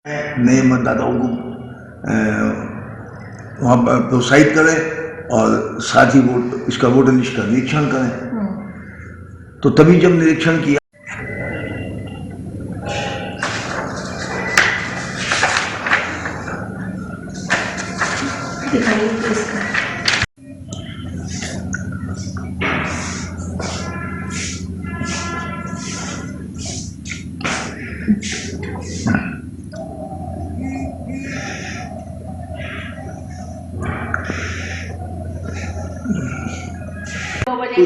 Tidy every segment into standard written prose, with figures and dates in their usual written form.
नए मतदाताओं को वहाँ पर प्रोत्साहित करें और साथ ही इसका वोटर लिस्ट का निरीक्षण करें। तो तभी जब निरीक्षण किया तो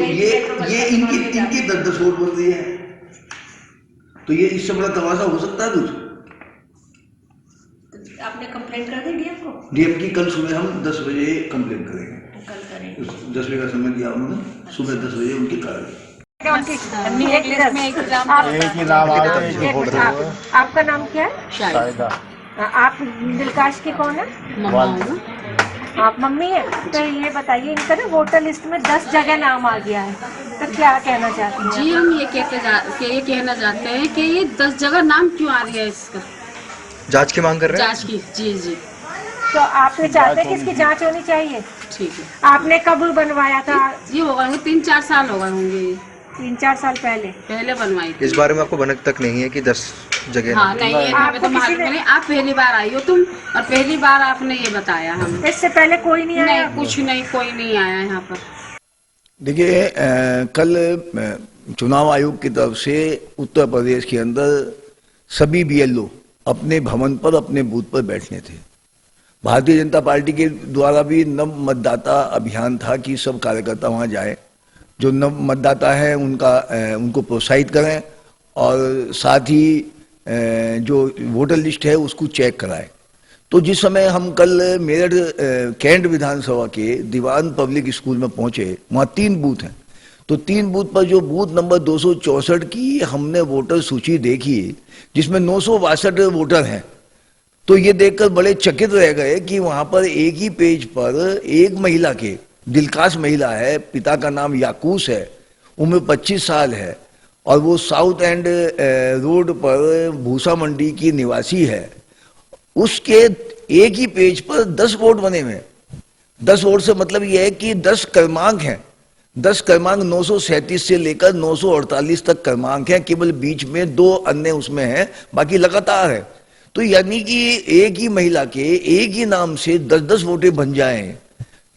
ये इनके 10-10 वोट बन रही है। तो ये इससे बड़ा तमाशा हो सकता है कुछ? आपने कंप्लेंट कर दी डीएम को? डीएम की कल सुबह हम 10 बजे कंप्लेंट करेंगे। कल करेंगे। 10 बजे का समय दिया उन्होंने, सुबह 10 बजे उनकी कार्रवाई। आपका नाम क्या है? शाहिदा। आप दिलकाश की कौन है? आप मम्मी है। तो ये बताइए, इनका ना वोटर लिस्ट में 10 जगह नाम आ गया है, तो क्या कहना चाहते हैं? जी हम ये कहना चाहते हैं कि ये 10 जगह नाम क्यों आ रही है, इसका जांच की मांग कर रहे हैं। जांच की। जी जी। तो आप ये चाहते हैं कि इसकी जांच होनी चाहिए? ठीक है। आपने कब बनवाया था? ये हो गए 3-4 साल हो गए होंगे। 3-4 साल पहले बनवाई थी। इस बारे में आपको भनक तक नहीं है कि 10 जगह? हाँ नहीं है, हमें तो मालूम नहीं। आप पहली बार आई हो तुम, और पहली बार आपने ये बताया हमें। इससे पहले कोई नहीं आया? नहीं, कुछ नहीं, कोई नहीं आया यहाँ पर। देखिए, कल चुनाव आयोग की तरफ से उत्तर प्रदेश के अंदर सभी बीएलओ अपने भवन पर, अपने बूथ पर बैठने थे। भारतीय जनता पार्टी के द्वारा भी नव मतदाता अभियान था कि सब कार्यकर्ता वहां जाए, जो नव मतदाता है उनको प्रोत्साहित करें और साथ ही जो वोटर लिस्ट है उसको चेक कराएं। तो जिस समय हम कल मेरठ कैंट विधानसभा के दीवान पब्लिक स्कूल में पहुंचे, वहाँ 3 बूथ हैं। तो 3 बूथ पर जो बूथ नंबर 264 की हमने वोटर सूची देखी, जिसमें 962 वोटर हैं, तो ये देखकर बड़े चकित रह गए कि वहां पर एक ही पेज पर एक महिला के, दिलकाश महिला है, पिता का नाम याकूस है, उम्र 25 साल है और वो साउथ एंड रोड पर भूसा मंडी की निवासी है। उसके एक ही पेज पर 10 वोट बने हुए हैं। 10 वोट से मतलब यह है कि 10 क्रमांक हैं। 10 क्रमांक 937 से लेकर 948 तक क्रमांक हैं, केवल बीच में 2 अन्य उसमें हैं, बाकी लगातार है। तो यानी कि एक ही महिला के एक ही नाम से 10-10 वोटें बन जाएं,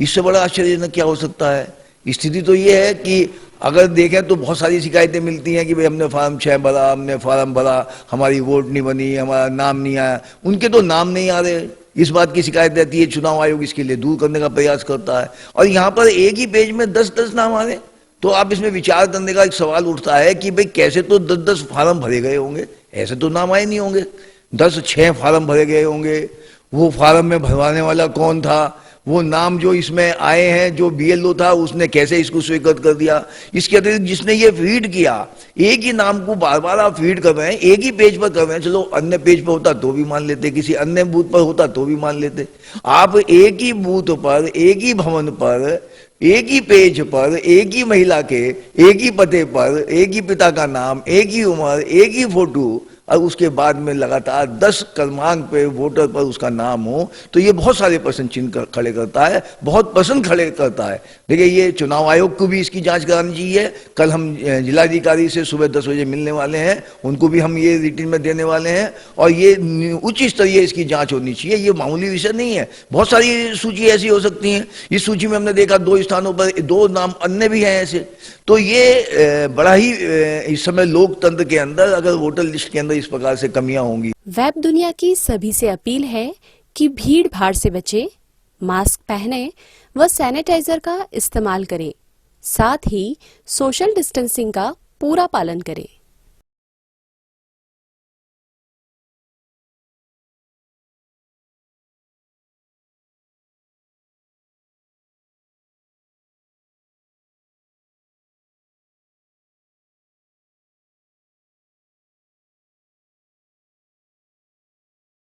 इससे बड़ा आश्चर्यजनक क्या हो सकता है? स्थिति तो ये है कि अगर देखें तो बहुत सारी शिकायतें मिलती हैं कि भाई हमने फार्म 6 भरा, हमने फार्म भरा, हमारी वोट नहीं बनी, हमारा नाम नहीं आया। उनके तो नाम नहीं आ रहे, इस बात की शिकायत रहती है। चुनाव आयोग इसके लिए दूर करने का प्रयास करता है, और यहाँ पर एक ही पेज में 10-10 नाम आ रहे। तो आप इसमें विचार करने का एक सवाल उठता है कि भाई कैसे तो 10-10 फार्म भरे गए होंगे, ऐसे तो नाम आए नहीं होंगे। 10-6 फार्म भरे गए होंगे, वो फार्म में भरवाने वाला कौन था, वो नाम जो इसमें आए हैं, जो बीएलओ था उसने कैसे इसको स्वीकृत कर दिया। इसके अतिरिक्त जिसने ये फीड किया, एक ही नाम को बार बार आप फीड कर रहे हैं, एक ही पेज पर कर रहे हैं। चलो अन्य पेज पर होता तो भी मान लेते, किसी अन्य बूथ पर होता तो भी मान लेते। आप एक ही बूथ पर, एक ही भवन पर, एक ही पेज पर, एक ही महिला के एक ही पते पर, एक ही पिता का नाम, एक ही उम्र, एक ही फोटो, और उसके बाद में लगातार 10 क्रमांक पे वोटर पर उसका नाम हो, तो ये बहुत सारे प्रश्न चिन्ह खड़े करता है, बहुत प्रश्न खड़े करता है। देखिए, ये चुनाव आयोग को भी इसकी जांच करानी चाहिए। कल हम जिलाधिकारी से सुबह 10 बजे मिलने वाले हैं, उनको भी हम ये रिटर्न में देने वाले हैं, और ये उच्च स्तरीय इसकी जांच होनी चाहिए। ये मामूली विषय नहीं है, बहुत सारी सूची ऐसी हो सकती है। इस सूची में हमने देखा 2 स्थानों पर 2 नाम अन्य भी हैं ऐसे। तो ये बड़ा ही इस समय लोकतंत्र के अंदर, अगर वोटर लिस्ट के अंदर इस प्रकार से कमियां होंगी। वेब दुनिया की सभी से अपील है कि भीड़ भाड़ से बचे, मास्क पहने व सैनिटाइजर का इस्तेमाल करें, साथ ही सोशल डिस्टेंसिंग का पूरा पालन करें।